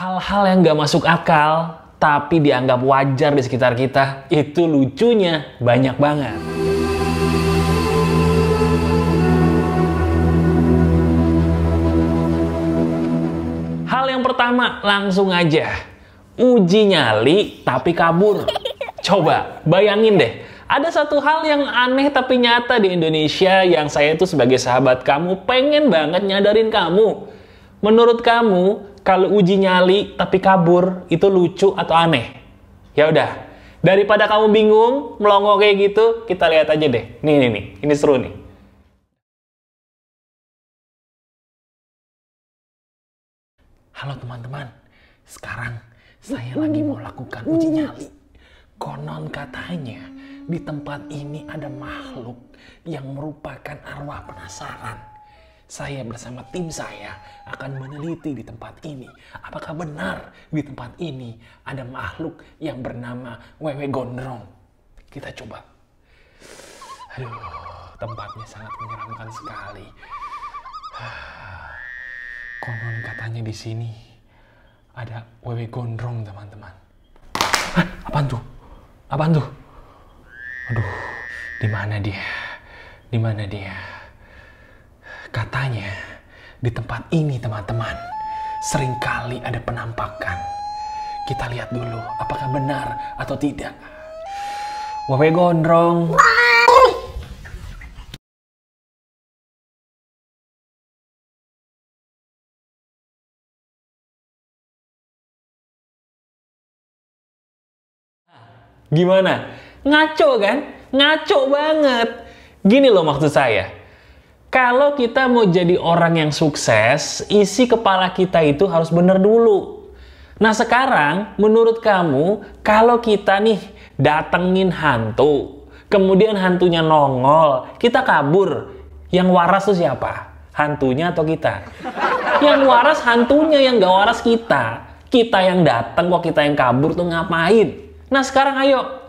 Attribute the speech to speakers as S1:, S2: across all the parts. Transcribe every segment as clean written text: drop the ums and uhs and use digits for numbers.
S1: Hal-hal yang gak masuk akal, tapi dianggap wajar di sekitar kita, itu lucunya banyak banget. Hal yang pertama, langsung aja. Uji nyali tapi kabur. Coba, bayangin deh. Ada satu hal yang aneh tapi nyata di Indonesia yang saya tuh sebagai sahabat kamu pengen banget nyadarin kamu. Menurut kamu, kalau uji nyali tapi kabur itu lucu atau aneh? Ya udah, daripada kamu bingung melongo kayak gitu, kita lihat aja deh. Nih, ini seru nih. Halo teman-teman, sekarang saya lagi mau lakukan uji nyali. Konon katanya di tempat ini ada makhluk yang merupakan arwah penasaran. Saya bersama tim saya akan meneliti di tempat ini. Apakah benar di tempat ini ada makhluk yang bernama Wewe Gondrong? Kita coba. Aduh, tempatnya sangat menyeramkan sekali. Konon katanya di sini ada Wewe Gondrong, teman-teman. Apaan tuh? Apaan tuh? Aduh, di mana dia? Di mana dia? Katanya di tempat ini, teman-teman, seringkali ada penampakan. Kita lihat dulu apakah benar atau tidak. Wewe Gondrong. Gimana? Ngaco kan? Ngaco banget. Gini loh maksud saya. Kalau kita mau jadi orang yang sukses, isi kepala kita itu harus bener dulu. Nah sekarang, menurut kamu, kalau kita nih datengin hantu, kemudian hantunya nongol, kita kabur, yang waras tuh siapa? Hantunya atau kita? Yang waras hantunya, yang gak waras kita. Kita yang datang kok kita yang kabur tuh ngapain? Nah sekarang ayo,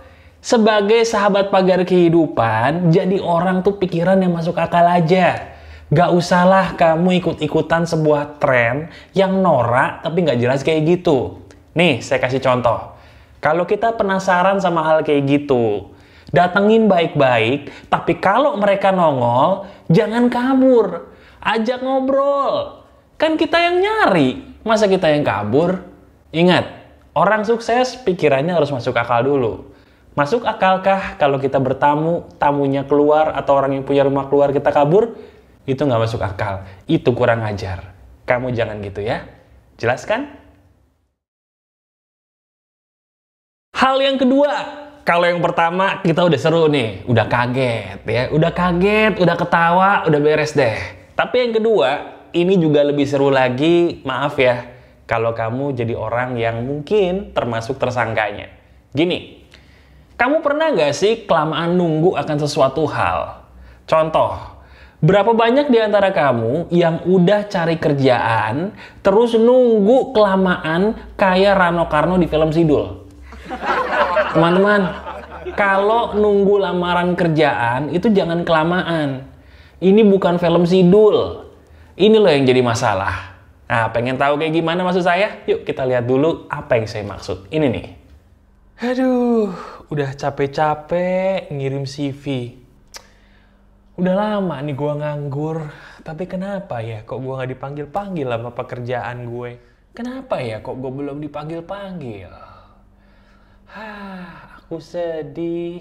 S1: sebagai sahabat pagar kehidupan, jadi orang tuh pikiran yang masuk akal aja. Gak usahlah kamu ikut-ikutan sebuah tren yang norak tapi gak jelas kayak gitu. Nih, saya kasih contoh. Kalau kita penasaran sama hal kayak gitu, datengin baik-baik, tapi kalau mereka nongol, jangan kabur. Ajak ngobrol. Kan kita yang nyari, masa kita yang kabur? Ingat, orang sukses pikirannya harus masuk akal dulu. Masuk akalkah kalau kita bertamu, tamunya keluar, atau orang yang punya rumah keluar kita kabur? Itu nggak masuk akal. Itu kurang ajar. Kamu jangan gitu ya. Jelaskan? Hal yang kedua, kalau yang pertama kita udah seru nih, udah kaget ya, udah kaget, udah ketawa, udah beres deh. Tapi yang kedua, ini juga lebih seru lagi, maaf ya, kalau kamu jadi orang yang mungkin termasuk tersangkanya. Gini, kamu pernah nggak sih kelamaan nunggu akan sesuatu hal? Contoh, berapa banyak di antara kamu yang udah cari kerjaan, terus nunggu kelamaan kayak Rano Karno di film Sidul? Teman-teman, kalau nunggu lamaran kerjaan, itu jangan kelamaan. Ini bukan film Sidul. Ini loh yang jadi masalah. Nah, pengen tahu kayak gimana maksud saya? Yuk kita lihat dulu apa yang saya maksud. Ini nih. Aduh, udah capek-capek ngirim CV. Udah lama nih gue nganggur. Tapi kenapa ya kok gue gak dipanggil-panggil sama pekerjaan gue? Kenapa ya kok gue belum dipanggil-panggil? Aku sedih.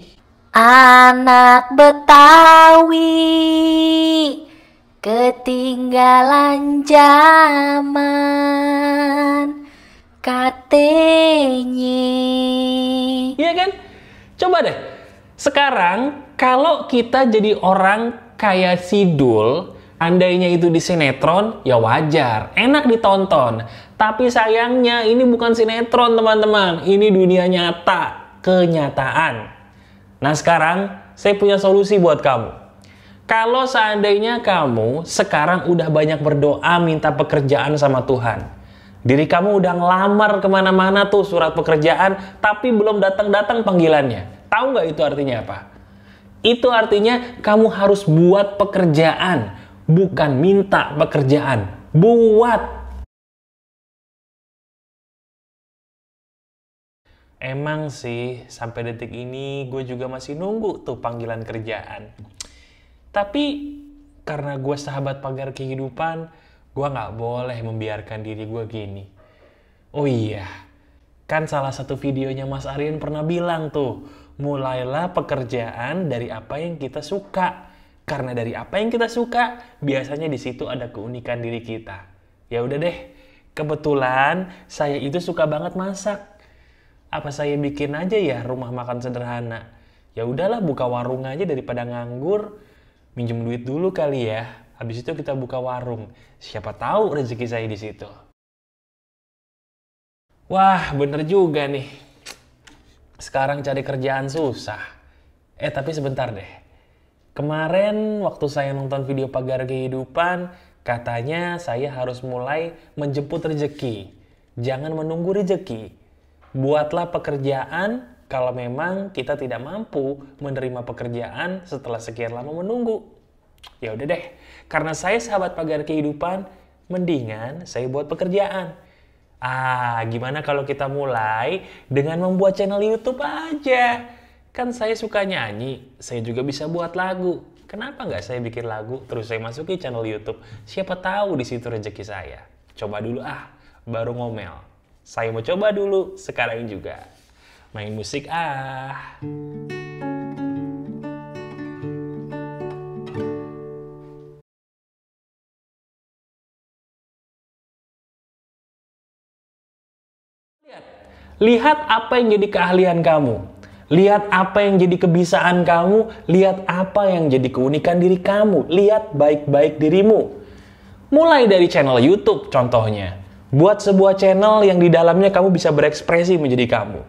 S2: Anak Betawi ketinggalan zaman katanya.
S1: Iya kan? Coba deh. Sekarang kalau kita jadi orang kayak Sidul, andainya itu di sinetron, ya wajar, enak ditonton. Tapi sayangnya ini bukan sinetron, teman-teman. Ini dunia nyata, kenyataan. Nah sekarang saya punya solusi buat kamu. Kalau seandainya kamu sekarang udah banyak berdoa minta pekerjaan sama Tuhan. Diri kamu udah ngelamar kemana-mana tuh surat pekerjaan, tapi belum datang-datang panggilannya. Tahu nggak itu artinya apa? Itu artinya kamu harus buat pekerjaan, bukan minta pekerjaan. Buat. Emang sih, sampai detik ini gue juga masih nunggu tuh panggilan kerjaan. Tapi karena gue sahabat pagar kehidupan, gue nggak boleh membiarkan diri gue gini. Oh iya, kan salah satu videonya Mas Aryan pernah bilang tuh, mulailah pekerjaan dari apa yang kita suka. Karena dari apa yang kita suka, biasanya di situ ada keunikan diri kita. Ya udah deh, kebetulan saya itu suka banget masak. Apa saya bikin aja ya rumah makan sederhana? Ya udahlah, buka warung aja daripada nganggur. Minjem duit dulu kali ya. Habis itu kita buka warung. Siapa tahu rezeki saya di situ. Wah, bener juga nih. Sekarang cari kerjaan susah. Tapi sebentar deh. Kemarin waktu saya nonton video pagar kehidupan, katanya saya harus mulai menjemput rezeki. Jangan menunggu rezeki. Buatlah pekerjaan kalau memang kita tidak mampu menerima pekerjaan setelah sekian lama menunggu. Ya udah deh, karena saya sahabat pagar kehidupan, mendingan saya buat pekerjaan. Gimana kalau kita mulai dengan membuat channel YouTube aja? Kan saya suka nyanyi, saya juga bisa buat lagu. Kenapa nggak saya bikin lagu, terus saya masukin channel YouTube? Siapa tahu di situ rezeki saya. Coba dulu baru ngomel. Saya mau coba dulu, sekarang juga. Main musik Lihat apa yang jadi keahlian kamu. Lihat apa yang jadi kebiasaan kamu. Lihat apa yang jadi keunikan diri kamu. Lihat baik-baik dirimu. Mulai dari channel YouTube contohnya. Buat sebuah channel yang di dalamnya kamu bisa berekspresi menjadi kamu.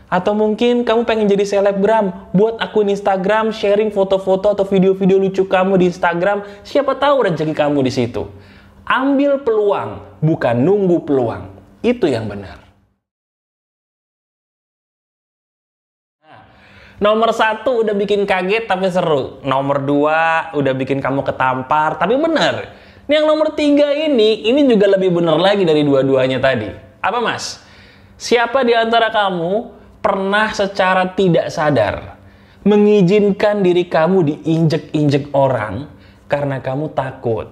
S1: Atau mungkin kamu pengen jadi selebgram. Buat akun Instagram, sharing foto-foto atau video-video lucu kamu di Instagram. Siapa tahu rezeki kamu di situ. Ambil peluang, bukan nunggu peluang. Itu yang benar. Nomor 1 udah bikin kaget tapi seru. Nomor 2 udah bikin kamu ketampar tapi bener. Yang nomor 3 ini juga lebih bener lagi dari dua-duanya tadi. Apa mas? Siapa di antara kamu pernah secara tidak sadar mengizinkan diri kamu diinjek-injek orang karena kamu takut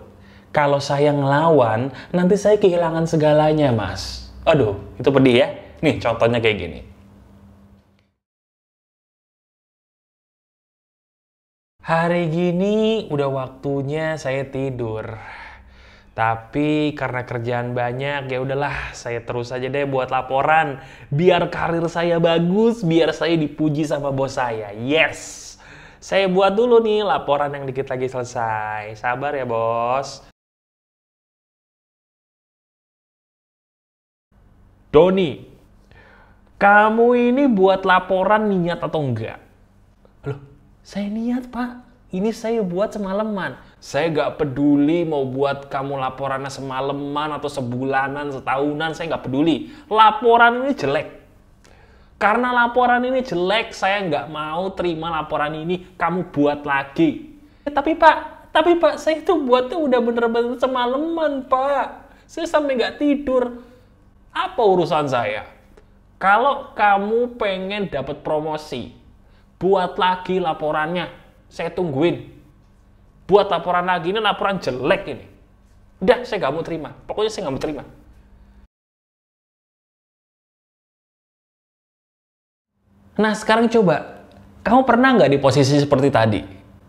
S1: kalau saya ngelawan nanti saya kehilangan segalanya mas? Aduh, itu pedih ya. Nih contohnya kayak gini. Hari gini udah waktunya saya tidur. Tapi karena kerjaan banyak, ya udahlah saya terus aja deh buat laporan. Biar karir saya bagus, biar saya dipuji sama bos saya. Yes! Saya buat dulu nih laporan yang dikit lagi selesai. Sabar ya bos. Doni, kamu ini buat laporan niat atau enggak? Loh, saya niat pak. Ini saya buat semalaman. Saya gak peduli mau buat kamu laporannya semalaman atau sebulanan, setahunan, saya gak peduli. Laporan ini jelek. Karena laporan ini jelek, saya gak mau terima laporan ini, kamu buat lagi. Tapi pak, saya itu buatnya udah bener-bener semalaman, pak. Saya sampai gak tidur. Apa urusan saya? Kalau kamu pengen dapat promosi, buat lagi laporannya. Saya tungguin. Buat laporan lagi, ini laporan jelek ini. Udah, saya nggak mau terima. Pokoknya saya nggak mau terima. Nah, sekarang coba. Kamu pernah nggak di posisi seperti tadi?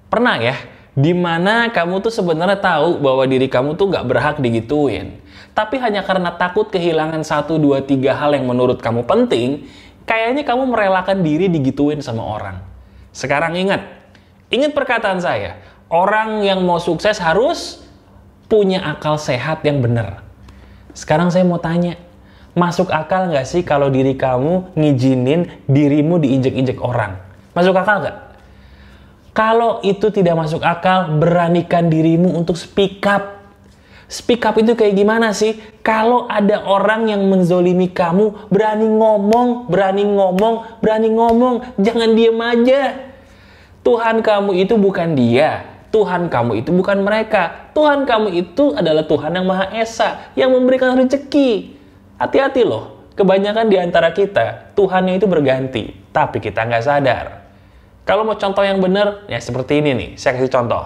S1: Pernah ya? Dimana kamu tuh sebenarnya tahu bahwa diri kamu tuh nggak berhak digituin. Tapi hanya karena takut kehilangan 1, 2, 3 hal yang menurut kamu penting, kayaknya kamu merelakan diri digituin sama orang. Sekarang ingat perkataan saya. Orang yang mau sukses harus punya akal sehat yang benar. Sekarang saya mau tanya, masuk akal nggak sih kalau diri kamu ngizinin dirimu diinjek-injek orang? Masuk akal nggak? Kalau itu tidak masuk akal, beranikan dirimu untuk speak up. Speak up itu kayak gimana sih? Kalau ada orang yang menzolimi kamu, berani ngomong. Jangan diem aja. Tuhan kamu itu bukan dia. Tuhan kamu itu bukan mereka. Tuhan kamu itu adalah Tuhan yang Maha Esa, yang memberikan rezeki. Hati-hati loh. Kebanyakan di antara kita, Tuhannya itu berganti, tapi kita nggak sadar. Kalau mau contoh yang benar, ya seperti ini nih, saya kasih contoh.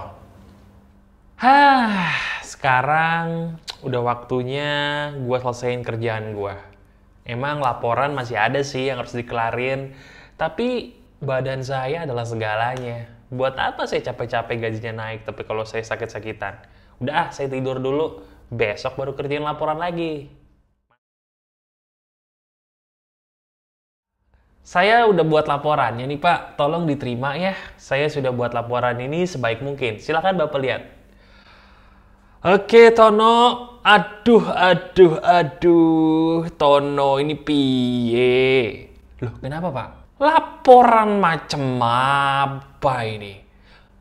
S1: Sekarang udah waktunya gue selesaiin kerjaan gue. Emang laporan masih ada sih yang harus dikelarin, tapi badan saya adalah segalanya. Buat apa saya capek-capek gajinya naik, tapi kalau saya sakit-sakitan? Udah, saya tidur dulu, besok baru kerjain laporan lagi. Saya udah buat laporannya nih Pak, tolong diterima ya. Saya sudah buat laporan ini sebaik mungkin. Silakan Bapak lihat. Oke, Tono. Aduh. Tono, ini piye? Loh, kenapa, Pak? Laporan macam apa ini?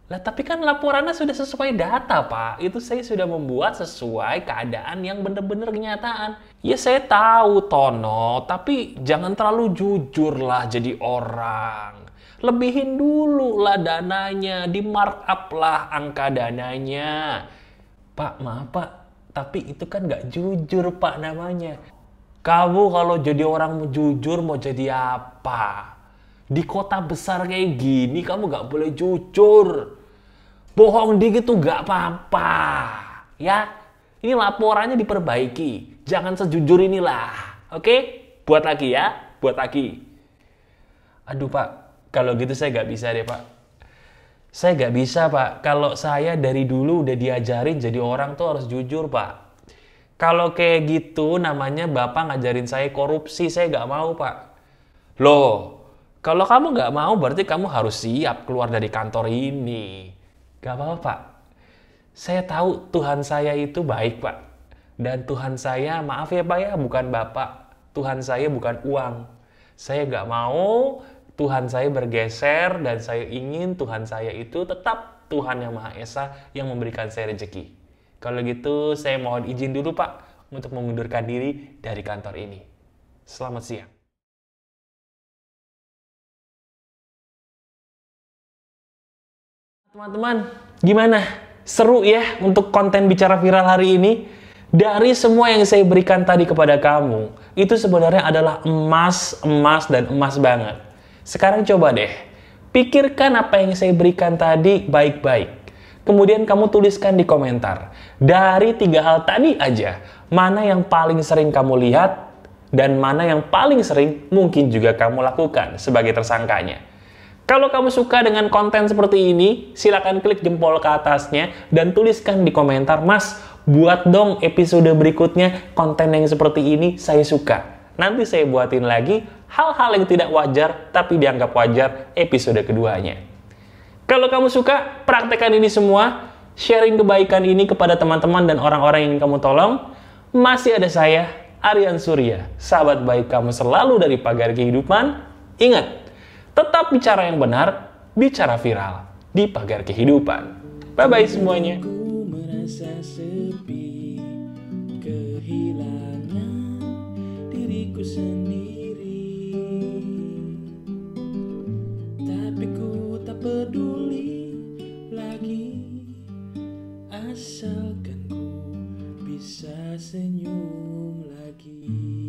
S1: Lah, tapi kan laporannya sudah sesuai data, Pak. Itu saya sudah membuat sesuai keadaan yang benar-benar kenyataan. Ya, saya tahu, Tono. Tapi jangan terlalu jujur lah jadi orang. Lebihin dulu lah dananya. Di markup lah angka dananya. Pak, maaf Pak, tapi itu kan nggak jujur Pak namanya. Kamu kalau jadi orang jujur mau jadi apa? Di kota besar kayak gini kamu nggak boleh jujur. Bohong dikit tuh nggak apa-apa. Ya, ini laporannya diperbaiki. Jangan sejujur inilah. Oke? Buat lagi ya, buat lagi. Aduh Pak, kalau gitu saya nggak bisa deh Pak. Saya nggak bisa, Pak. Kalau saya dari dulu udah diajarin jadi orang tuh harus jujur, Pak. Kalau kayak gitu namanya Bapak ngajarin saya korupsi. Saya nggak mau, Pak. Loh, kalau kamu nggak mau berarti kamu harus siap keluar dari kantor ini. Nggak apa-apa, Pak. Saya tahu Tuhan saya itu baik, Pak. Dan Tuhan saya, maaf ya Pak ya, bukan Bapak. Tuhan saya bukan uang. Saya nggak mau Tuhan saya bergeser dan saya ingin Tuhan saya itu tetap Tuhan yang Maha Esa yang memberikan saya rezeki. Kalau gitu saya mohon izin dulu Pak untuk mengundurkan diri dari kantor ini. Selamat siang. Teman-teman, gimana? Seru ya untuk konten bicara viral hari ini? Dari semua yang saya berikan tadi kepada kamu, itu sebenarnya adalah emas dan emas banget. Sekarang coba deh, pikirkan apa yang saya berikan tadi baik-baik. Kemudian kamu tuliskan di komentar. Dari 3 hal tadi aja, mana yang paling sering kamu lihat, dan mana yang paling sering mungkin juga kamu lakukan sebagai tersangkanya. Kalau kamu suka dengan konten seperti ini, silakan klik jempol ke atasnya dan tuliskan di komentar, Mas, buat dong episode berikutnya konten yang seperti ini, saya suka. Nanti saya buatin lagi hal-hal yang tidak wajar tapi dianggap wajar episode keduanya. Kalau kamu suka, praktekkan ini semua, sharing kebaikan ini kepada teman-teman dan orang-orang yang ingin kamu tolong. Masih ada saya, Aryan Surya, sahabat baik kamu selalu dari Pagar Kehidupan. Ingat, tetap bicara yang benar, bicara viral di Pagar Kehidupan. Bye-bye semuanya.
S3: Ku merasa sepi, kehilangan diriku sendiri, tapi ku tak peduli lagi, asalkan ku bisa senyum lagi.